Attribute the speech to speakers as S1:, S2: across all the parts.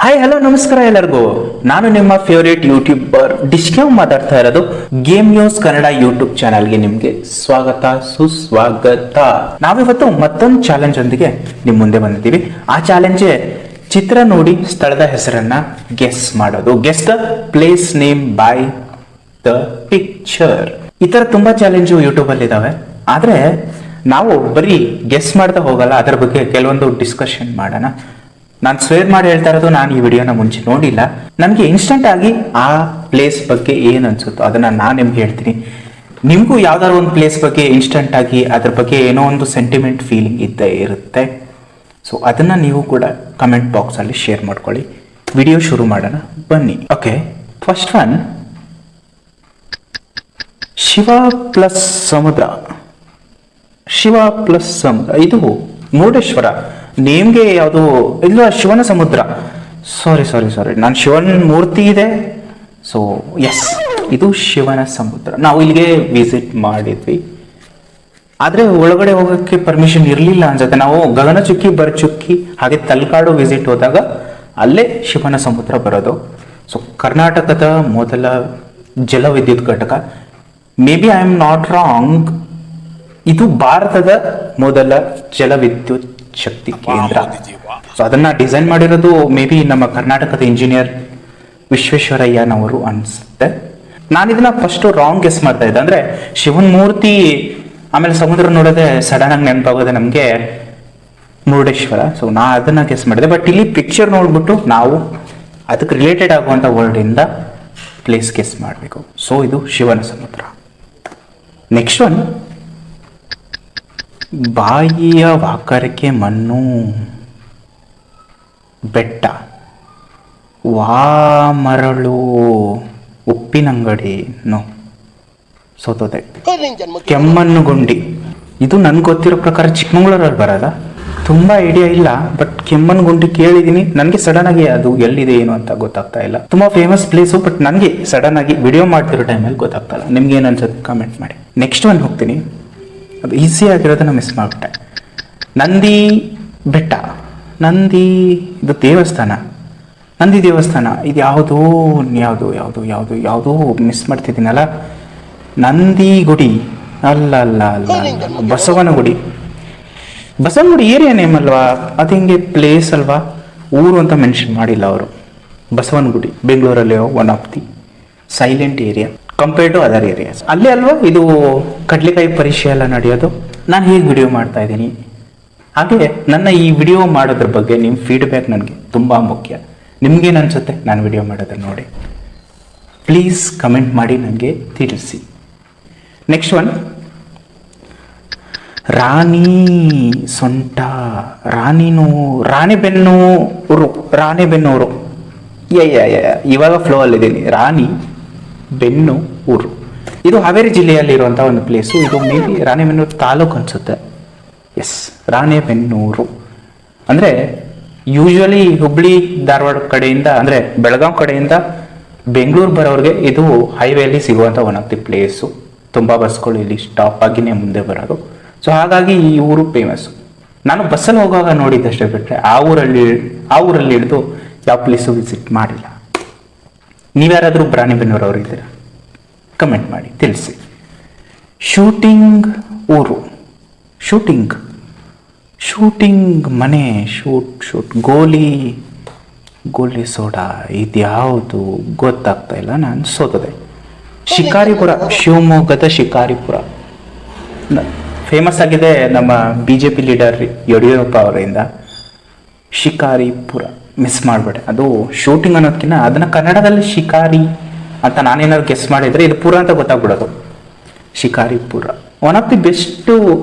S1: Hi hello ನಮಸ್ಕಾರ ಎಲ್ಲರಿಗೂ. ನಾನು ನಿಮ್ಮ ಫೇವರೇಟ್ ಯೂಟ್ಯೂಬರ್ ಡಿಶ್ಕ್ಯಾವ್ ಮಾತಾಡ್ತಾ ಇರೋದು. ಗೇಮ್ ನ್ಯೂಸ್ ಕನ್ನಡ ಯೂಟ್ಯೂಬ್ ಚಾನಲ್ಗೆ ನಿಮ್ಗೆ ಸ್ವಾಗತ ಸುಸ್ವಾಗತ. ನಾವಿವತ್ತು ಮತ್ತೊಂದು ಚಾಲೆಂಜ್ ಒಂದಿಗೆ ನಿಮ್ ಮುಂದೆ ಬಂದಿದ್ದೀವಿ. ಆ ಚಾಲೆಂಜ್ ಚಿತ್ರ ನೋಡಿ ಸ್ಥಳದ ಹೆಸರನ್ನ ಗೆಸ್ ಮಾಡೋದು. Guess the place name by the picture. ಈ ತರ ತುಂಬಾ ಚಾಲೆಂಜು ಯೂಟ್ಯೂಬ್ ಅಲ್ಲಿ ಇದಾವೆ. ಆದ್ರೆ ನಾವು ಬರೀ ಗೆಸ್ ಮಾಡ್ತಾ ಹೋಗಲ್ಲ, ಅದರ ಬಗ್ಗೆ ಕೆಲವೊಂದು ಡಿಸ್ಕಷನ್ ಮಾಡೋಣ. ನಾನು ಸ್ವೇರ್ ಮಾಡಿ ಹೇಳ್ತಾ ಇರೋದು, ನಾನು ಈ ವಿಡಿಯೋನ ಮುಂಚೆ ನೋಡಿಲ್ಲ. ನನಗೆ ಇನ್ಸ್ಟೆಂಟ್ ಆಗಿ ಆ ಪ್ಲೇಸ್ ಬಗ್ಗೆ ಏನು ಅನ್ಸುತ್ತೋ ಅದನ್ನ ನಾನು ನಿಮ್ಗೆ ಹೇಳ್ತೀನಿ. ನಿಮಗೂ ಯಾವ್ದಾದ್ರು ಒಂದು ಪ್ಲೇಸ್ ಬಗ್ಗೆ ಇನ್ಸ್ಟೆಂಟ್ ಆಗಿ ಅದ್ರ ಬಗ್ಗೆ ಏನೋ ಒಂದು ಸೆಂಟಿಮೆಂಟ್ ಫೀಲಿಂಗ್ ಇದ್ದೇ ಇರುತ್ತೆ. ಸೊ ಅದನ್ನ ನೀವು ಕೂಡ ಕಮೆಂಟ್ ಬಾಕ್ಸ್ ಅಲ್ಲಿ ಶೇರ್ ಮಾಡ್ಕೊಳ್ಳಿ. ವಿಡಿಯೋ ಶುರು ಮಾಡೋಣ ಬನ್ನಿ. Okay, first one, Shiva plus ಸಮುದ್ರ. ಶಿವ ಪ್ಲಸ್ ಸಮುದ್ರ, ಇದು ಮುರುಡೇಶ್ವರ. ನೇಮ್ಗೆ ಯಾವುದು ಇಲ್ಲ, ಶಿವನ ಸಮುದ್ರ. ಸಾರಿ, ನಾನು ಶಿವನ್ ಮೂರ್ತಿ ಇದೆ. ಸೊ ಎಸ್, ಇದು ಶಿವನ ಸಮುದ್ರ. ನಾವು ಇಲ್ಲಿಗೆ ವಿಸಿಟ್ ಮಾಡಿದ್ವಿ, ಆದ್ರೆ ಒಳಗಡೆ ಹೋಗೋಕ್ಕೆ ಪರ್ಮಿಷನ್ ಇರಲಿಲ್ಲ ಅನ್ಸುತ್ತೆ. ನಾವು ಗಗನಚುಕ್ಕಿ ಬರಚುಕ್ಕಿ ಹಾಗೆ ತಲಕಾಡು ವಿಸಿಟ್ ಹೋದಾಗ ಅಲ್ಲೇ ಶಿವನ ಸಮುದ್ರ ಬರೋದು. ಸೊ ಕರ್ನಾಟಕದ ಮೊದಲ ಜಲವಿದ್ಯುತ್ ಘಟಕ. May be I am not wrong, ಇದು ಭಾರತದ ಮೊದಲ ಜಲವಿದ್ಯುತ್ ಶಕ್ತಿ ಕೇಂದ್ರ. ಸೊ ಅದನ್ನ ಡಿಸೈನ್ ಮಾಡಿರೋದು ಮೇ ಬಿ ನಮ್ಮ ಕರ್ನಾಟಕದ ಇಂಜಿನಿಯರ್ ವಿಶ್ವೇಶ್ವರಯ್ಯನವರು ಅನ್ಸುತ್ತೆ. ನಾನು ಇದನ್ನ ಫಸ್ಟ್ ರಾಂಗ್ ಗೆಸ್ ಮಾಡ್ತಾ ಇದ್ದೆ. ಅಂದ್ರೆ ಶಿವನ್ ಮೂರ್ತಿ ಆಮೇಲೆ ಸಮುದ್ರ ನೋಡೋದೆ ಸಡನ್ ಆಗಿ ನೆನಪಾಗೋದೆ ನಮ್ಗೆ ಮುರುಡೇಶ್ವರ. ಸೊ ನಾ ಅದನ್ನ ಗೆಸ್ ಮಾಡಿದೆ. ಬಟ್ ಇಲ್ಲಿ ಪಿಕ್ಚರ್ ನೋಡ್ಬಿಟ್ಟು ನಾವು ಅದಕ್ಕೆ ರಿಲೇಟೆಡ್ ಆಗುವಂತ ವರ್ಡ್ ಇಂದ ಪ್ಲೇಸ್ ಗೆಸ್ ಮಾಡಬೇಕು. ಸೊ ಇದು ಶಿವನ ಸಮುದ್ರ. ನೆಕ್ಸ್ಟ್ ಒನ್, ಬಾಯಿಯ ವಾಕರಿಕೆ ಮಣ್ಣು ಬೆಟ್ಟ. ಮರಳು ಉಪ್ಪಿನಂಗಡಿ. ನೋ, ಸೋತೋದೆ. ಕೆಮ್ಮಣ್ಣುಗುಂಡಿ, ಇದು ನನ್ಗೆ ಗೊತ್ತಿರೋ ಪ್ರಕಾರ ಚಿಕ್ಕಮಂಗ್ಳೂರಲ್ಲಿ ಬರಲ್ಲ. ತುಂಬಾ ಐಡಿಯಾ ಇಲ್ಲ, ಬಟ್ ಕೆಮ್ಮಣ್ಣುಗುಂಡಿ ಕೇಳಿದೀನಿ. ನನಗೆ ಸಡನ್ ಆಗಿ ಅದು ಎಲ್ಲಿದೆ ಏನು ಅಂತ ಗೊತ್ತಾಗ್ತಾ ಇಲ್ಲ. ತುಂಬಾ ಫೇಮಸ್ ಪ್ಲೇಸು, ಬಟ್ ನನಗೆ ಸಡನ್ ಆಗಿ ವಿಡಿಯೋ ಮಾಡ್ತಿರೋ ಟೈಮಲ್ಲಿ ಗೊತ್ತಾಗ್ತಾ ಇಲ್ಲ. ನಿಮ್ಗೆ ಏನು ಅನ್ಸುತ್ತೆ ಕಮೆಂಟ್ ಮಾಡಿ. ನೆಕ್ಸ್ಟ್ ಒನ್ ಹೋಗ್ತೀನಿ, ಅದು ಈಸಿ ಆಗಿರೋದನ್ನ ಮಿಸ್ ಮಾಡ್ಬಿಟ್ಟೆ. ನಂದಿ ಬೆಟ್ಟ. ನಂದಿ, ಇದು ದೇವಸ್ಥಾನ. ನಂದಿ ದೇವಸ್ಥಾನ. ಇದು ಯಾವುದು ಮಿಸ್ ಮಾಡ್ತಿದ್ದೀನಲ್ಲ. ನಂದಿ ಗುಡಿ ಅಲ್ಲ, ಬಸವನಗುಡಿ. ಬಸವನಗುಡಿ ಏರಿಯಾ ನೇಮ್ ಅಲ್ವಾ, ಅದು ಹಿಂಗೆ ಪ್ಲೇಸ್ ಅಲ್ವಾ, ಊರು ಅಂತ ಮೆನ್ಷನ್ ಮಾಡಿಲ್ಲ ಅವರು. ಬಸವನಗುಡಿ ಬೆಂಗಳೂರಲ್ಲಿ one of the silent area compare to other areas. ಅಲ್ಲೇ ಅಲ್ವಾ ಇದು ಕಡ್ಲೆಕಾಯಿ ಪರೀಕ್ಷೆ ಎಲ್ಲ ನಡೆಯೋದು. ನಾನು ಹೇಗೆ ವಿಡಿಯೋ ಮಾಡ್ತಾ ಇದ್ದೀನಿ. ಹಾಗೆ ನನ್ನ ಈ ವಿಡಿಯೋ ಮಾಡೋದ್ರ ಬಗ್ಗೆ ನಿಮ್ಮ ಫೀಡ್ಬ್ಯಾಕ್ ನನಗೆ ತುಂಬ ಮುಖ್ಯ. ನಿಮ್ಗೇನು ಅನ್ಸುತ್ತೆ ನಾನು ವಿಡಿಯೋ ಮಾಡೋದನ್ನ ನೋಡಿ? ಪ್ಲೀಸ್ ಕಮೆಂಟ್ ಮಾಡಿ ನನಗೆ ತಿಳಿಸಿ. ನೆಕ್ಸ್ಟ್ ಒನ್, ರಾಣಿ ಸೊಂಟ. ರಾಣೆಬೆನ್ನೂರು. ಇವಾಗ ಫ್ಲೋ ಅಲ್ಲಿದ್ದೀನಿ. ರಾಣಿಬೆನ್ನೂರು, ಇದು ಹಾವೇರಿ ಜಿಲ್ಲೆಯಲ್ಲಿ ಇರುವಂತಹ ಒಂದು ಪ್ಲೇಸು. ಇದು ಮೇ ಬಿ ರಾಣೆಬೆನ್ನೂರು ತಾಲೂಕು ಅನ್ಸುತ್ತೆ. ಎಸ್, ರಾಣೆಬೆನ್ನೂರು ಅಂದ್ರೆ ಯೂಶುವಲಿ ಹುಬ್ಳಿ ಧಾರವಾಡ ಕಡೆಯಿಂದ, ಅಂದ್ರೆ ಬೆಳಗಾಂ ಕಡೆಯಿಂದ ಬೆಂಗಳೂರು ಬರೋರಿಗೆ ಇದು ಹೈವೇಲಿ ಸಿಗುವಂತ ಒನ್ ಆಫ್ ದಿ ಪ್ಲೇಸು. ತುಂಬಾ ಬಸ್ಗಳು ಇಲ್ಲಿ ಸ್ಟಾಪ್ ಆಗಿನೇ ಮುಂದೆ ಬರೋದು. ಸೊ ಹಾಗಾಗಿ ಈ ಊರು ಫೇಮಸ್. ನಾನು ಬಸ್ಸಲ್ಲಿ ಹೋಗುವಾಗ ನೋಡಿದ್ದಷ್ಟೇ, ಬಿಟ್ರೆ ಆ ಊರಲ್ಲಿ ಹಿಡಿದು ಯಾವ ಪ್ಲೇಸು ವಿಸಿಟ್ ಮಾಡಿಲ್ಲ. ನೀವ್ಯಾರಾದ್ರೂ ರಾಣೆಬೆನ್ನೂರು ಅವರು ಇದ್ದೀರಾ? ಕಮೆಂಟ್ ಮಾಡಿ ತಿಳಿಸಿ. ಶೂಟಿಂಗ್ ಊರು. ಶೂಟಿಂಗ್ ಮನೆ. ಶೂಟ್ ಗೋಲಿ ಸೋಡಾ. ಇದ್ಯಾವುದು ಗೊತ್ತಾಗ್ತಾ ಇಲ್ಲ, ನಾನು ಸೋತದೆ. ಶಿಕಾರಿಪುರ, ಶಿವಮೊಗ್ಗದ ಶಿಕಾರಿಪುರ ಫೇಮಸ್ ಆಗಿದೆ ನಮ್ಮ BJP ಲೀಡರ್ ಯಡಿಯೂರಪ್ಪ ಅವರಿಂದ. ಶಿಕಾರಿಪುರ ಮಿಸ್ ಮಾಡ್ಬೇಡ. ಅದು ಶೂಟಿಂಗ್ ಅನ್ನೋದಕ್ಕಿಂತ ಅದನ್ನ ಕನ್ನಡದಲ್ಲಿ ಶಿಕಾರಿ ಅಂತ ನಾನೇನಾದ್ರು ಗೆಸ್ ಮಾಡಿದ್ರೆ ಇದು ಪುರ ಅಂತ ಗೊತ್ತಾಗ್ಬಿಡೋದು. Shikaripura one of the best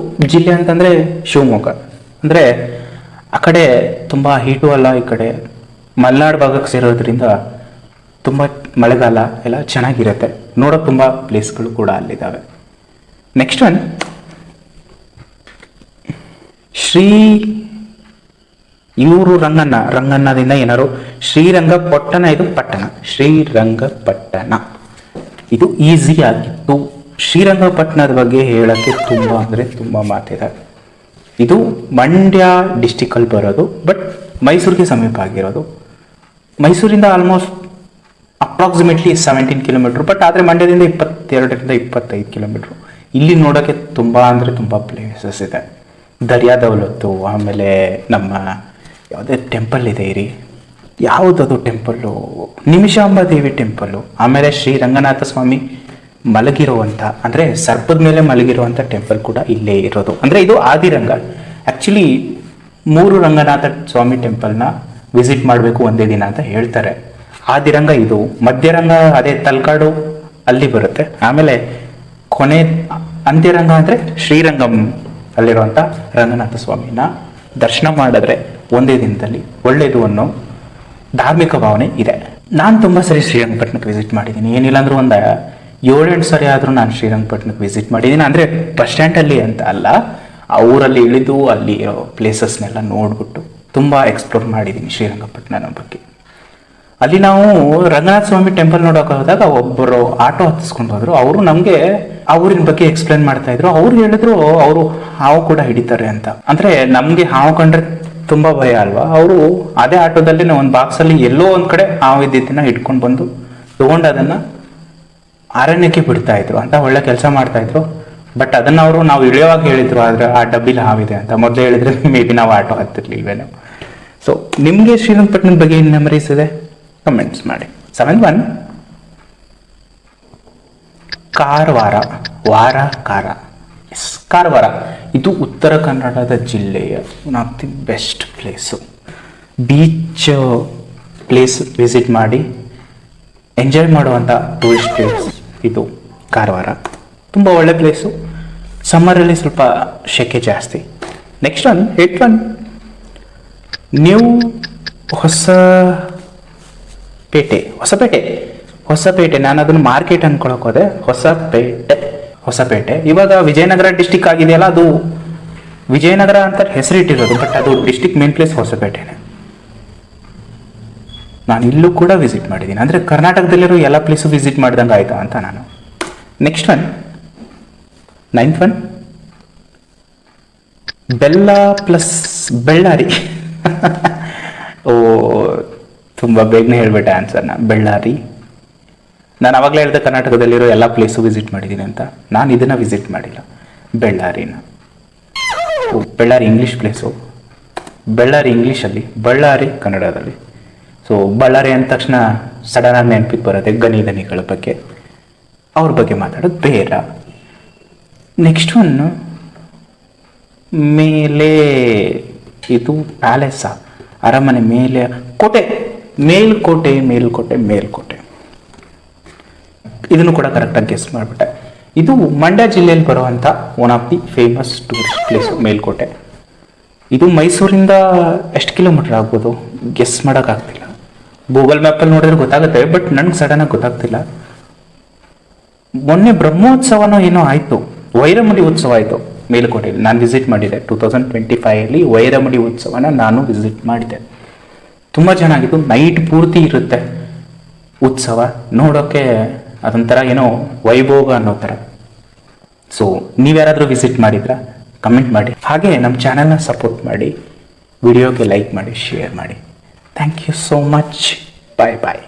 S1: ಜಿಲ್ಲೆ ಅಂತಂದ್ರೆ ಶಿವಮೊಗ್ಗ. ಅಂದ್ರೆ ಆ ಕಡೆ ತುಂಬಾ ಹೀಟು ಅಲ್ಲ, ಈ ಕಡೆ ಮಲೆನಾಡು ಭಾಗಕ್ಕೆ ಸೇರೋದ್ರಿಂದ ತುಂಬಾ ಮಳೆಗಾಲ ಎಲ್ಲ ಚೆನ್ನಾಗಿರುತ್ತೆ. ನೋಡೋಕೆ ತುಂಬಾ ಪ್ಲೇಸ್ಗಳು ಕೂಡ ಅಲ್ಲಿದ್ದಾವೆ. ನೆಕ್ಸ್ಟ್ ಒನ್, ಇವರು ರಂಗಣ್ಣದಿಂದ ಏನಾರು ಶ್ರೀರಂಗಪಟ್ಟಣ. ಇದು ಪಟ್ಟಣ, ಶ್ರೀರಂಗಪಟ್ಟಣ. ಇದು ಈಸಿ ಆಗಿತ್ತು. ಶ್ರೀರಂಗಪಟ್ಟಣದ ಬಗ್ಗೆ ಹೇಳಕ್ಕೆ ತುಂಬಾ ಅಂದ್ರೆ ತುಂಬಾ ಮಾತಿದೆ. ಇದು ಮಂಡ್ಯ ಡಿಸ್ಟಿಕ್ ಅಲ್ಲಿ ಬರೋದು, ಬಟ್ ಮೈಸೂರಿಗೆ ಸಮೀಪ ಆಗಿರೋದು. ಮೈಸೂರಿಂದ ಆಲ್ಮೋಸ್ಟ್ ಅಪ್ರಾಕ್ಸಿಮೇಟ್ಲಿ 17 ಕಿಲೋಮೀಟ್ರ್, ಬಟ್ ಆದರೆ ಮಂಡ್ಯದಿಂದ 22-25 ಕಿಲೋಮೀಟ್ರು. ಇಲ್ಲಿ ನೋಡೋಕ್ಕೆ ತುಂಬ ಅಂದರೆ ತುಂಬ ಪ್ಲೇಸಸ್ ಇದೆ. ದರ್ಯಾ ದೌಲತ್ತು, ಆಮೇಲೆ ನಮ್ಮ ಯಾವುದೇ ಟೆಂಪಲ್ ಇದೆ ಇರಿ, ಯಾವುದದು ಟೆಂಪಲ್ಲು, ನಿಮಿಷಾಂಬ ದೇವಿ ಟೆಂಪಲ್ಲು, ಆಮೇಲೆ ಶ್ರೀ ರಂಗನಾಥ ಸ್ವಾಮಿ ಮಲಗಿರುವಂಥ, ಅಂದರೆ ಸರ್ಪದ ಮೇಲೆ ಮಲಗಿರುವಂಥ ಟೆಂಪಲ್ ಕೂಡ ಇಲ್ಲೇ ಇರೋದು. ಅಂದರೆ ಇದು ಆದಿರಂಗ. ಆ್ಯಕ್ಚುಲಿ 3 ರಂಗನಾಥ ಸ್ವಾಮಿ ಟೆಂಪಲ್ನ ವಿಸಿಟ್ ಮಾಡಬೇಕು ಒಂದೇ ದಿನ ಅಂತ ಹೇಳ್ತಾರೆ. ಆದಿರಂಗ ಇದು, ಮಧ್ಯರಂಗ ಅದೇ ತಲಕಾಡು ಅಲ್ಲಿ ಬರುತ್ತೆ, ಆಮೇಲೆ ಕೊನೆ ಅಂತ್ಯರಂಗ ಅಂದರೆ ಶ್ರೀರಂಗಂ ಅಲ್ಲಿರುವಂಥ ರಂಗನಾಥ ಸ್ವಾಮಿನ ದರ್ಶನ ಮಾಡಿದ್ರೆ ಒಂದೇ ದಿನದಲ್ಲಿ ಒಳ್ಳೆಯದು ಅನ್ನೋ ಧಾರ್ಮಿಕ ಭಾವನೆ ಇದೆ. ನಾನು ತುಂಬ ಸರಿ ಶ್ರೀರಂಗಪಟ್ಟಣಕ್ಕೆ ವಿಸಿಟ್ ಮಾಡಿದ್ದೀನಿ. ಏನಿಲ್ಲ ಅಂದರೂ ಒಂದು 7-8 ಸರಿ ಆದರೂ ನಾನು ಶ್ರೀರಂಗಪಟ್ಟಣಕ್ಕೆ ವಿಸಿಟ್ ಮಾಡಿದ್ದೀನಿ. ಅಂದರೆ ಬಸ್ ಸ್ಟ್ಯಾಂಡಲ್ಲಿ ಅಂತ ಅಲ್ಲ, ಆ ಊರಲ್ಲಿ ಇಳಿದು ಅಲ್ಲಿ ಇರೋ ಪ್ಲೇಸಸ್ನೆಲ್ಲ ನೋಡ್ಬಿಟ್ಟು ತುಂಬ ಎಕ್ಸ್ಪ್ಲೋರ್ ಮಾಡಿದ್ದೀನಿ ಶ್ರೀರಂಗಪಟ್ಟಣನ ಬಗ್ಗೆ. ಅಲ್ಲಿ ನಾವು ರಂಗನಾಥ ಸ್ವಾಮಿ ಟೆಂಪಲ್ ನೋಡೋಕೆ ಹೋದಾಗ ಒಬ್ಬರು ಆಟೋ ಹತ್ತಿಸ್ಕೊಂಡು ಹೋದ್ರು. ಅವರು ನಮಗೆ ಆ ಊರಿನ ಬಗ್ಗೆ ಎಕ್ಸ್ಪ್ಲೇನ್ ಮಾಡ್ತಾ ಇದ್ರು. ಅವ್ರು ಹೇಳಿದ್ರು ಅವರು ಹಾವು ಕೂಡ ಹಿಡಿತಾರೆ ಅಂತ. ಅಂದರೆ ನಮಗೆ ಹಾವು ಕಂಡ್ರೆ ತುಂಬ ಭಯ ಅಲ್ವಾ. ಅವರು ಅದೇ ಆಟೋದಲ್ಲಿ ಒಂದು ಬಾಕ್ಸಲ್ಲಿ ಎಲ್ಲೋ ಒಂದು ಕಡೆ ಹಾವು ಇದ್ದಿದ್ದನ್ನ ಹಿಡ್ಕೊಂಡು ಬಂದು ತಗೊಂಡು ಅದನ್ನು ಅರಣ್ಯಕ್ಕೆ ಬಿಡ್ತಾ ಇದ್ರು ಅಂತ. ಒಳ್ಳೆ ಕೆಲಸ ಮಾಡ್ತಾ ಇದ್ರು. ಬಟ್ ಅದನ್ನು ಅವರು ನಾವು ಇಳಿಯೋವಾಗ ಹೇಳಿದ್ರು, ಆದರೆ ಆ ಡಬ್ಬಿಲಿ ಹಾವಿದೆ ಅಂತ. ಮೊದಲೇ ಹೇಳಿದ್ರೆ ಮೇ ಬಿ ನಾವು ಆಟೋ ಹತ್ತಿರ್ಲಿಲ್ವೇನೋ. ಸೊ ನಿಮಗೆ ಶ್ರೀರಂಗಪಟ್ಟಣದ ಬಗ್ಗೆ ಏನು ಮೆಮರೀಸ್ ಇದೆ ಕಮೆಂಟ್ಸ್ ಮಾಡಿ. 7-1 ಕಾರವಾರ, ಕಾರವಾರ ಇದು ಉತ್ತರ ಕನ್ನಡದ ಜಿಲ್ಲೆಯ one of the best place. Beach place visit ಮಾಡಿ ಎಂಜಾಯ್ ಮಾಡುವಂಥ ಟೂರಿಸ್ಟ್ ಪ್ಲೇಸ್ ಇದು ಕಾರವಾರ. ತುಂಬ ಒಳ್ಳೆ ಪ್ಲೇಸು. ಸಮ್ಮರಲ್ಲಿ ಸ್ವಲ್ಪ ಶೆಕೆ ಜಾಸ್ತಿ. Next 8-1 new Hospet. ನಾನು ಅದನ್ನು ಮಾರ್ಕೆಟ್ ಅನ್ಕೊಳಕ್ ಹೋದೆ. ಹೊಸಪೇಟೆ ಇವಾಗ ವಿಜಯನಗರ ಡಿಸ್ಟಿಕ್ ಆಗಿದೆಯಲ್ಲ, ಅದು ವಿಜಯನಗರ ಅಂತ ಹೆಸರಿಟ್ಟಿರೋದು, ಬಟ್ ಅದು ಡಿಸ್ಟಿಕ್ ಮೇನ್ ಪ್ಲೇಸ್ ಹೊಸಪೇಟೆನೆ. ನಾನು ಇಲ್ಲೂ ಕೂಡ ವಿಸಿಟ್ ಮಾಡಿದ್ದೀನಿ. ಅಂದರೆ ಕರ್ನಾಟಕದಲ್ಲಿರೋ ಎಲ್ಲ ಪ್ಲೇಸು ವಿಸಿಟ್ ಮಾಡ್ದಂಗೆ ಆಯ್ತಾ ಅಂತ ನಾನು. Next 9th Bellare. ಓ, ತುಂಬ ಬೇಗನೆ ಹೇಳ್ಬಿಟ್ಟೆ ಆನ್ಸರ್ನ. ಬೆಳ್ಳಾರಿ. ನಾನು ಅವಾಗಲೇ ಹೇಳಿದೆ ಕರ್ನಾಟಕದಲ್ಲಿರೋ ಎಲ್ಲ ಪ್ಲೇಸು ವಿಸಿಟ್ ಮಾಡಿದ್ದೀನಿ ಅಂತ. ನಾನು ಇದನ್ನು ವಿಸಿಟ್ ಮಾಡಿಲ್ಲ, ಬೆಳ್ಳಾರಿನ. ಬೆಳ್ಳಾರಿ ಇಂಗ್ಲೀಷ್ ಪ್ಲೇಸು, ಬೆಳ್ಳಾರಿ ಇಂಗ್ಲೀಷಲ್ಲಿ, ಬಳ್ಳಾರಿ ಕನ್ನಡದಲ್ಲಿ. ಸೊ ಬಳ್ಳಾರಿ ಅಂದ ತಕ್ಷಣ ಸಡನ್ನಾಗಿ ನೆನಪಿಗೆ ಬರುತ್ತೆ ಗಣಿಗಳ ಬಗ್ಗೆ, ಅವ್ರ ಬಗ್ಗೆ ಮಾತಾಡೋದು ಬೇಡ. ನೆಕ್ಸ್ಟ್ ಮೇಲೆ ಇದು ಪ್ಯಾಲೇಸ, ಅರಮನೆ ಮೇಲೆ, ಕೋಟೆ, ಮೇಲ್ಕೋಟೆ. ಇದನ್ನು ಕೂಡ ಕರೆಕ್ಟಾಗಿ ಗೆಸ್ ಮಾಡಿಬಿಟ್ಟೆ. ಇದು ಮಂಡ್ಯ ಜಿಲ್ಲೆಯಲ್ಲಿ ಬರುವಂಥ one of the famous tourist place Melkote. ಇದು ಮೈಸೂರಿಂದ ಎಷ್ಟು ಕಿಲೋಮೀಟರ್ ಆಗ್ಬೋದು ಗೆಸ್ ಮಾಡೋಕ್ಕಾಗ್ತಿಲ್ಲ. ಗೂಗಲ್ ಮ್ಯಾಪಲ್ಲಿ ನೋಡಿದ್ರೆ ಗೊತ್ತಾಗುತ್ತೆ, ಬಟ್ ನನಗೆ ಸಡನ್ನಾಗಿ ಗೊತ್ತಾಗ್ತಿಲ್ಲ. ಮೊನ್ನೆ ಬ್ರಹ್ಮೋತ್ಸವನೋ ಏನೋ ಆಯಿತು, ವೈರಮುಡಿ ಉತ್ಸವ ಆಯಿತು ಮೇಲುಕೋಟೆಯಲ್ಲಿ. ನಾನು ವಿಸಿಟ್ ಮಾಡಿದೆ 2025 ವೈರಮುಡಿ ಉತ್ಸವನ ನಾನು ವಿಸಿಟ್ ಮಾಡಿದೆ. ತುಂಬ ಚೆನ್ನಾಗಿತ್ತು. ನೈಟ್ ಪೂರ್ತಿ ಇರುತ್ತೆ ಉತ್ಸವ ನೋಡೋಕ್ಕೆ. ಅದೊಂಥರ ಏನೋ ವೈಭೋಗ ಅನ್ನೋ ಥರ. ಸೊ ನೀವ್ಯಾರಾದರೂ ವಿಸಿಟ್ ಮಾಡಿದ್ರಾ ಕಮೆಂಟ್ ಮಾಡಿ. ಹಾಗೆ ನಮ್ಮ ಚಾನಲ್ನ ಸಪೋರ್ಟ್ ಮಾಡಿ, ವಿಡಿಯೋಗೆ ಲೈಕ್ ಮಾಡಿ, ಶೇರ್ ಮಾಡಿ. Thank you so much. Bye.